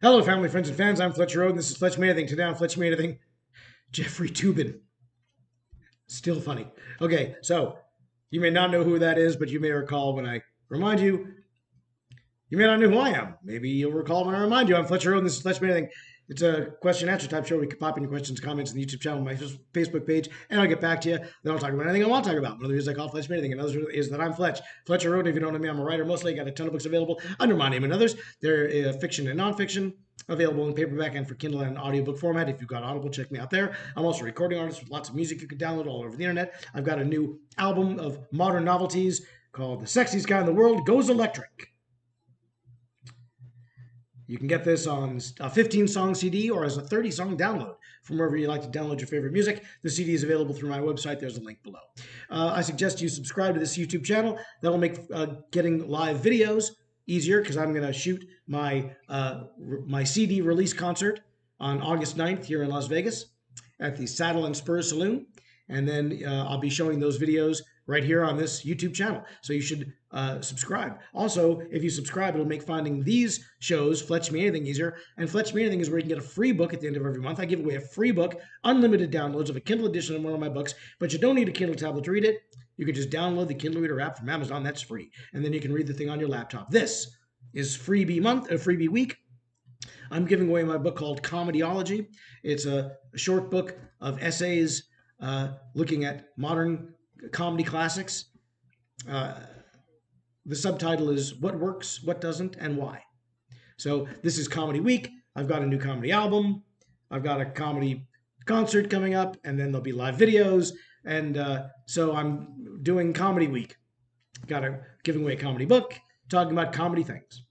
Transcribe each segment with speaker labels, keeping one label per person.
Speaker 1: Hello, family, friends, and fans. I'm Fletch Road, and this is Fletch Made Anything. Today on Fletch Made Anything, Jeffery Toobin. Still funny. Okay, so you may not know who that is, but you may recall when I remind you. You may not know who I am. Maybe you'll recall when I remind you. I'm Fletch Road, and this is Fletch Made Anything. It's a question answer type show. We can pop in your questions, comments in the YouTube channel, my Facebook page, and I'll get back to you. Then I'll talk about anything I want to talk about. One of the reasons I call Fletch Made Anything, another is that I'm Fletch. Fletcher Road. If you don't know me, I'm a writer mostly. I got a ton of books available under my name and others. They're fiction and nonfiction, available in paperback and for Kindle and audiobook format. If you've got Audible, check me out there. I'm also a recording artist with lots of music you can download all over the internet. I've got a new album of modern novelties called The Sexiest Guy in the World Goes Electric. You can get this on a 15-song CD or as a 30-song download from wherever you like to download your favorite music. The CD is available through my website. There's a link below. I suggest you subscribe to this YouTube channel. That'll make getting live videos easier because I'm going to shoot my CD release concert on August 9th here in Las Vegas at the Saddle and Spurs Saloon. And then I'll be showing those videos right here on this YouTube channel. So you should subscribe. Also, if you subscribe, it'll make finding these shows, Fletch Me Anything, easier. And Fletch Me Anything is where you can get a free book at the end of every month. I give away a free book, unlimited downloads of a Kindle edition of one of my books, but you don't need a Kindle tablet to read it. You can just download the Kindle Reader app from Amazon. That's free. And then you can read the thing on your laptop. This is freebie month, a freebie week. I'm giving away my book called Comedyology. It's a short book of essays looking at modern comedy classics. The subtitle is What Works, What Doesn't, and Why. So this is Comedy Week. I've got a new comedy album. I've got a comedy concert coming up, and then there'll be live videos. And so I'm doing Comedy Week. Got a giving away a comedy book, talking about comedy things.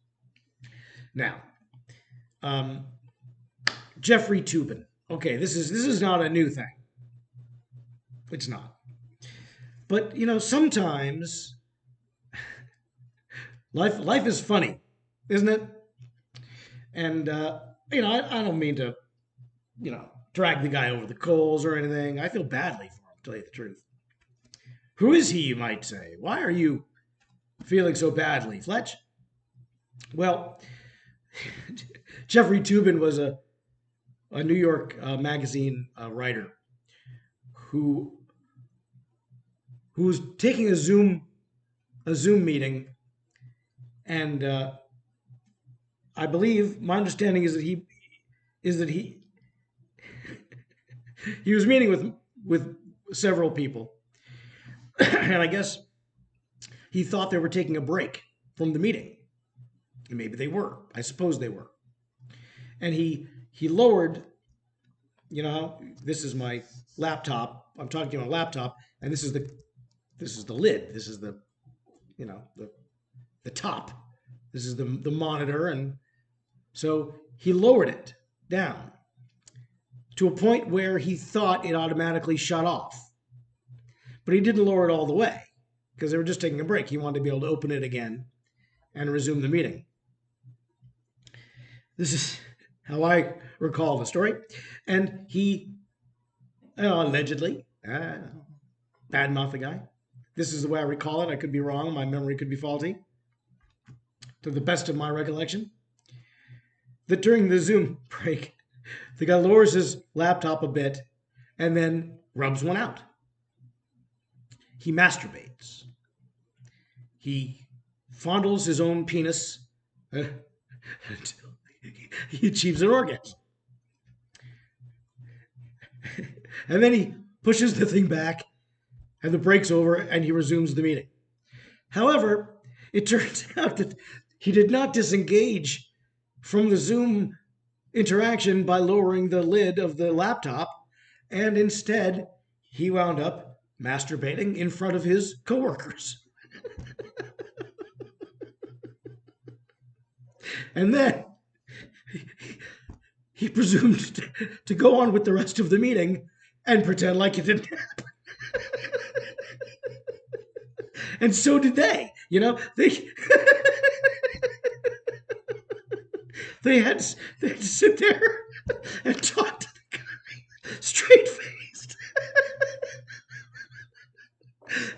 Speaker 1: Now, Jeffery Toobin. Okay, this is not a new thing. It's not. But you know, sometimes life is funny, isn't it? And you know, I don't mean to, drag the guy over the coals or anything. I feel badly for him, to tell you the truth. Who is he, you might say? Why are you feeling so badly, Fletch? Well, Jeffery Toobin was a New York magazine writer who was taking a Zoom meeting, and I believe my understanding is that he he was meeting with several people, and I guess he thought they were taking a break from the meeting, and maybe they were. I suppose they were, and he lowered. You know, this is my laptop. I'm talking to you on a laptop, and this is the lid. This is the top. This is the monitor, and so he lowered it down to a point where he thought it automatically shut off. But he didn't lower it all the way because they were just taking a break. He wanted to be able to open it again and resume the meeting. This is how I recall the story. And he allegedly, badmouth the guy. This is the way I recall it. I could be wrong. My memory could be faulty. To the best of my recollection, that during the Zoom break, the guy lowers his laptop a bit and then rubs one out. He masturbates. He fondles his own penis until he achieves an orgasm. And then he pushes the thing back, and the break's over, and he resumes the meeting. However, it turns out that he did not disengage from the Zoom interaction by lowering the lid of the laptop, and instead he wound up masturbating in front of his coworkers. And then he presumed to go on with the rest of the meeting and pretend like it didn't happen. And so did they. You know, they had to sit there and talk to the guy straight-faced.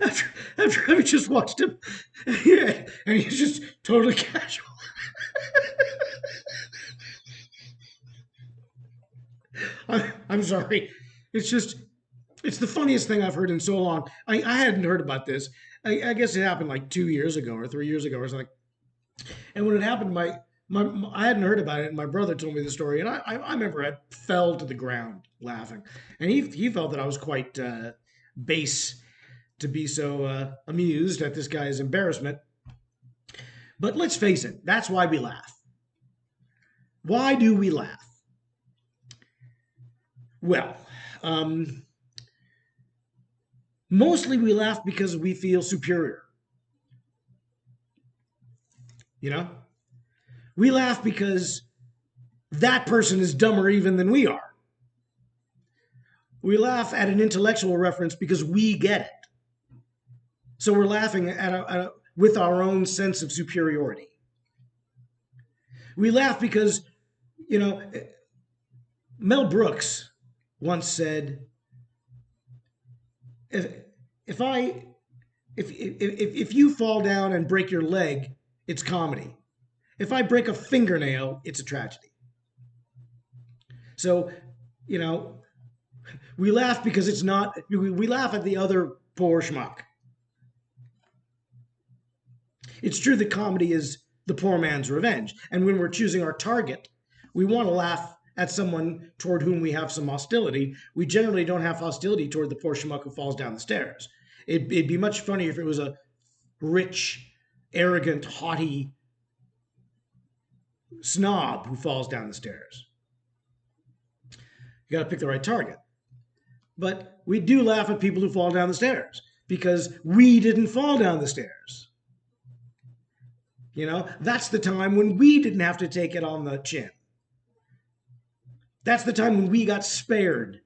Speaker 1: After having just watched him, and he's just totally casual. I'm sorry. It's just, it's the funniest thing I've heard in so long. I hadn't heard about this. I guess it happened like 2 years ago or 3 years ago or something. And when it happened, I hadn't heard about it. And my brother told me the story, and I remember I fell to the ground laughing, and he felt that I was quite base to be so amused at this guy's embarrassment. But let's face it, that's why we laugh. Why do we laugh? Well, mostly we laugh because we feel superior. You know, we laugh because that person is dumber even than we are. We laugh at an intellectual reference because we get it. So we're laughing with our own sense of superiority. We laugh because, you know, Mel Brooks once said, if you fall down and break your leg, it's comedy. If I break a fingernail, it's a tragedy. So, you know, we laugh because it's not, we laugh at the other poor schmuck. It's true that comedy is the poor man's revenge. And when we're choosing our target, we want to laugh at someone toward whom we have some hostility. We generally don't have hostility toward the poor schmuck who falls down the stairs. It'd be much funnier if it was a rich, arrogant, haughty snob who falls down the stairs. You got to pick the right target. But we do laugh at people who fall down the stairs because we didn't fall down the stairs. You know, that's the time when we didn't have to take it on the chin. That's the time when we got spared.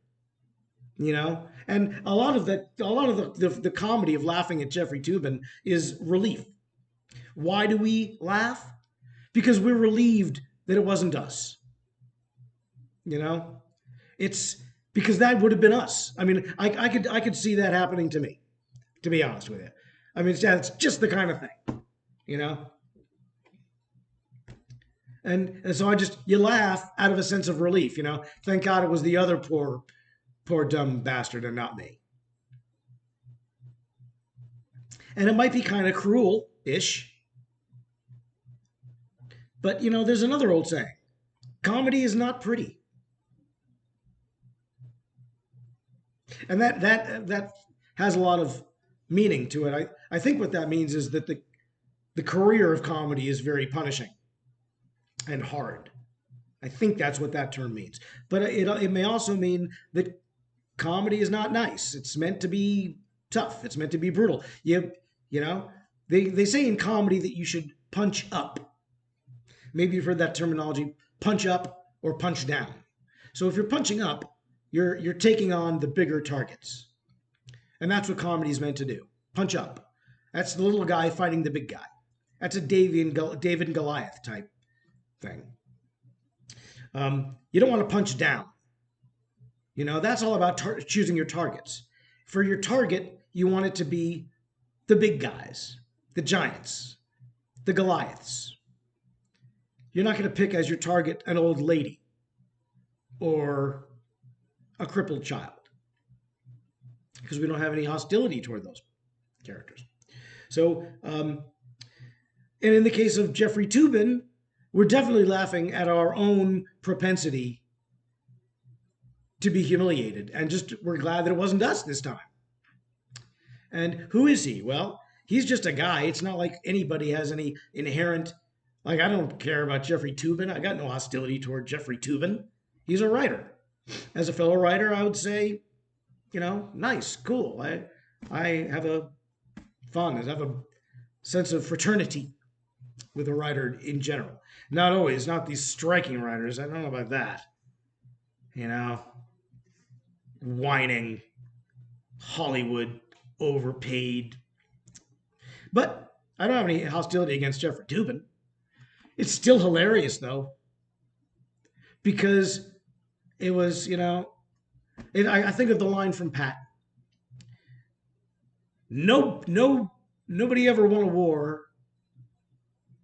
Speaker 1: You know, and a lot of the comedy of laughing at Jeffrey Toobin is relief. Why do we laugh? Because we're relieved that it wasn't us. You know, it's because that would have been us. I mean, I could see that happening to me, to be honest with you. I mean, it's just the kind of thing, you know. And so you laugh out of a sense of relief, you know. Thank God it was the other poor dumb bastard and not me. And it might be kind of cruel-ish, but you know, there's another old saying: comedy is not pretty. And that has a lot of meaning to it. I think what that means is that the career of comedy is very punishing and hard. I think that's what that term means. But it may also mean that comedy is not nice. It's meant to be tough. It's meant to be brutal. You know, they say in comedy that you should punch up. Maybe you've heard that terminology, punch up or punch down. So if you're punching up, you're taking on the bigger targets. And that's what comedy is meant to do. Punch up. That's the little guy fighting the big guy. That's a David and Goliath type thing. You don't want to punch down. You know, that's all about choosing your targets. For your target, you want it to be the big guys, the giants, the Goliaths. You're not going to pick as your target an old lady or a crippled child because we don't have any hostility toward those characters. So, and in the case of Jeffrey Toobin, we're definitely laughing at our own propensity to be humiliated, and just we're glad that it wasn't us this time. And who is he? Well, he's just a guy. It's not like anybody has any inherent, like, I don't care about Jeffrey Toobin. I got no hostility toward Jeffrey Toobin. He's a writer. As a fellow writer, I would say, you know, nice, cool. I have a fun. I have a sense of fraternity with a writer in general. Not always, not these striking writers. I don't know about that. You know, whining, Hollywood, overpaid. But I don't have any hostility against Jeffrey Toobin. It's still hilarious, though, because it was, you know, I think of the line from Patton. Nobody ever won a war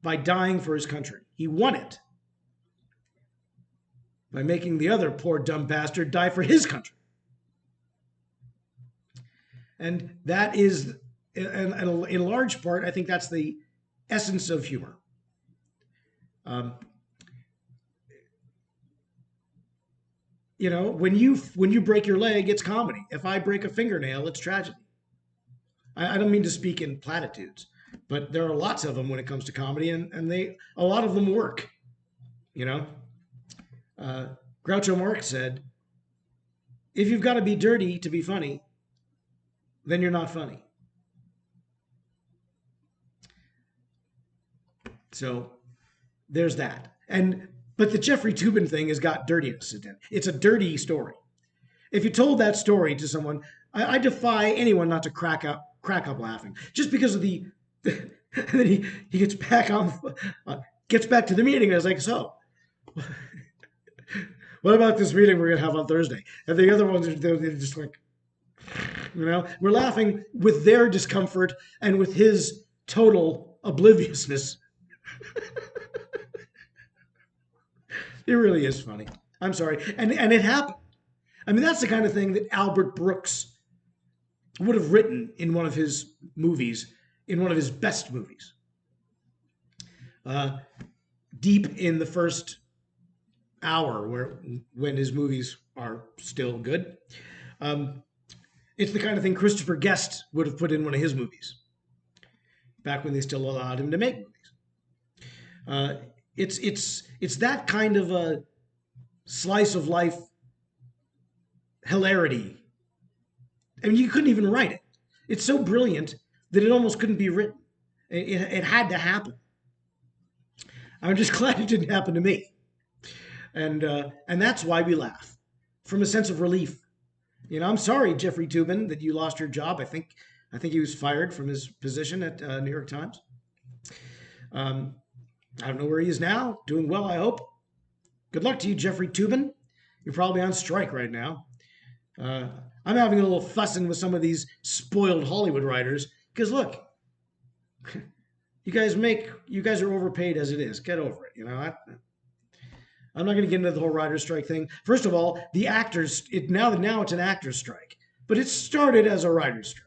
Speaker 1: by dying for his country. He won it by making the other poor dumb bastard die for his country. And that is, in large part, I think that's the essence of humor. You know, when you break your leg, it's comedy. If I break a fingernail, it's tragedy. I don't mean to speak in platitudes, but there are lots of them when it comes to comedy, and a lot of them work. You know, Groucho Marx said, "If you've got to be dirty to be funny, then you're not funny." So there's that. But the Jeffrey Toobin thing has got dirtiness in it. It's a dirty story. If you told that story to someone, I defy anyone not to crack up laughing just because of the. And then he gets back to the meeting. And I was like, so, what about this meeting we're gonna have on Thursday? And the other ones they're just like, you know, we're laughing with their discomfort and with his total obliviousness. It really is funny. I'm sorry. And it happened. I mean, that's the kind of thing that Albert Brooks would have written in one of his movies, in one of his best movies. Deep in the first hour, when his movies are still good. It's the kind of thing Christopher Guest would have put in one of his movies, back when they still allowed him to make movies. It's that kind of a slice of life hilarity. I mean, you couldn't even write it. It's so brilliant that it almost couldn't be written. It had to happen. I'm just glad it didn't happen to me. And that's why we laugh, from a sense of relief. You know, I'm sorry, Jeffrey Toobin, that you lost your job. I think he was fired from his position at New York Times. I don't know where he is now. Doing well, I hope. Good luck to you, Jeffrey Toobin. You're probably on strike right now. I'm having a little fussing with some of these spoiled Hollywood writers because look, you guys are overpaid as it is. Get over it. You know, I'm not going to get into the whole writer's strike thing. First of all, the actors, now it's an actor's strike, but it started as a writer's strike.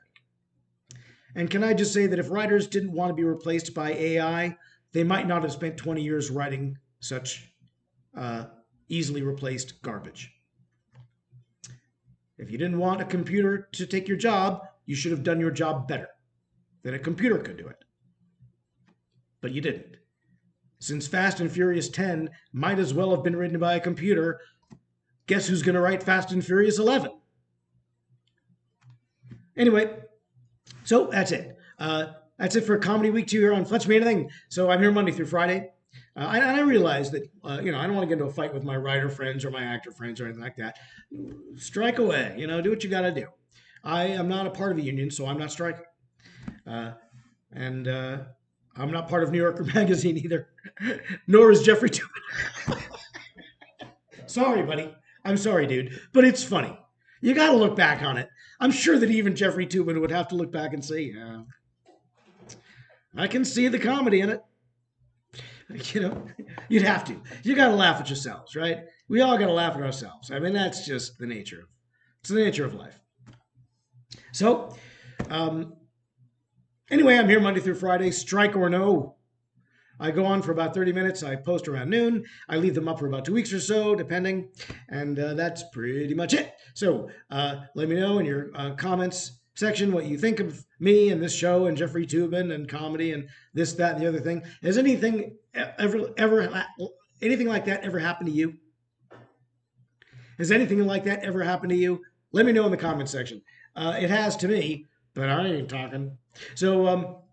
Speaker 1: And can I just say that if writers didn't want to be replaced by AI, they might not have spent 20 years writing such easily replaced garbage. If you didn't want a computer to take your job, you should have done your job better. Then a computer could do it. But you didn't. Since Fast and Furious 10 might as well have been written by a computer, guess who's going to write Fast and Furious 11? Anyway, so that's it. That's it for Comedy Week 2 here on Fletch Me Anything. So I'm here Monday through Friday. And I realize that, I don't want to get into a fight with my writer friends or my actor friends or anything like that. Strike away, do what you got to do. I am not a part of a union, so I'm not striking. And I'm not part of New Yorker Magazine either, nor is Jeffrey Toobin. Sorry, buddy. I'm sorry, dude. But it's funny. You got to look back on it. I'm sure that even Jeffrey Toobin would have to look back and say, yeah, I can see the comedy in it. You'd have to. You got to laugh at yourselves, right? We all got to laugh at ourselves. I mean, that's just the nature of life. So, anyway, I'm here Monday through Friday, strike or no. I go on for about 30 minutes. I post around noon. I leave them up for about 2 weeks or so, depending. And that's pretty much it. So let me know in your comments section what you think of me and this show and Jeffrey Toobin and comedy and this, that, and the other thing. Has anything anything like that ever happened to you? Has anything like that ever happened to you? Let me know in the comments section. It has to me, but I ain't talking. So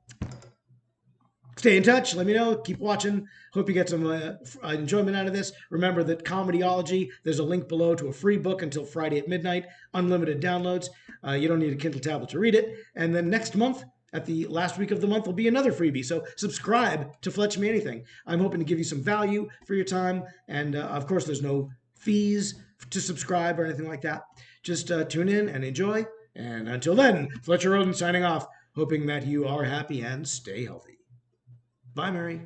Speaker 1: stay in touch. Let me know. Keep watching. Hope you get some enjoyment out of this. Remember that Comedyology, there's a link below to a free book until Friday at midnight. Unlimited downloads. You don't need a Kindle tablet to read it. And then next month, at the last week of the month, will be another freebie. So subscribe to Fletch Me Anything. I'm hoping to give you some value for your time. And of course, there's no fees to subscribe or anything like that. Just tune in and enjoy. And until then, Fletcher Roden signing off, hoping that you are happy and stay healthy. Bye, Mary.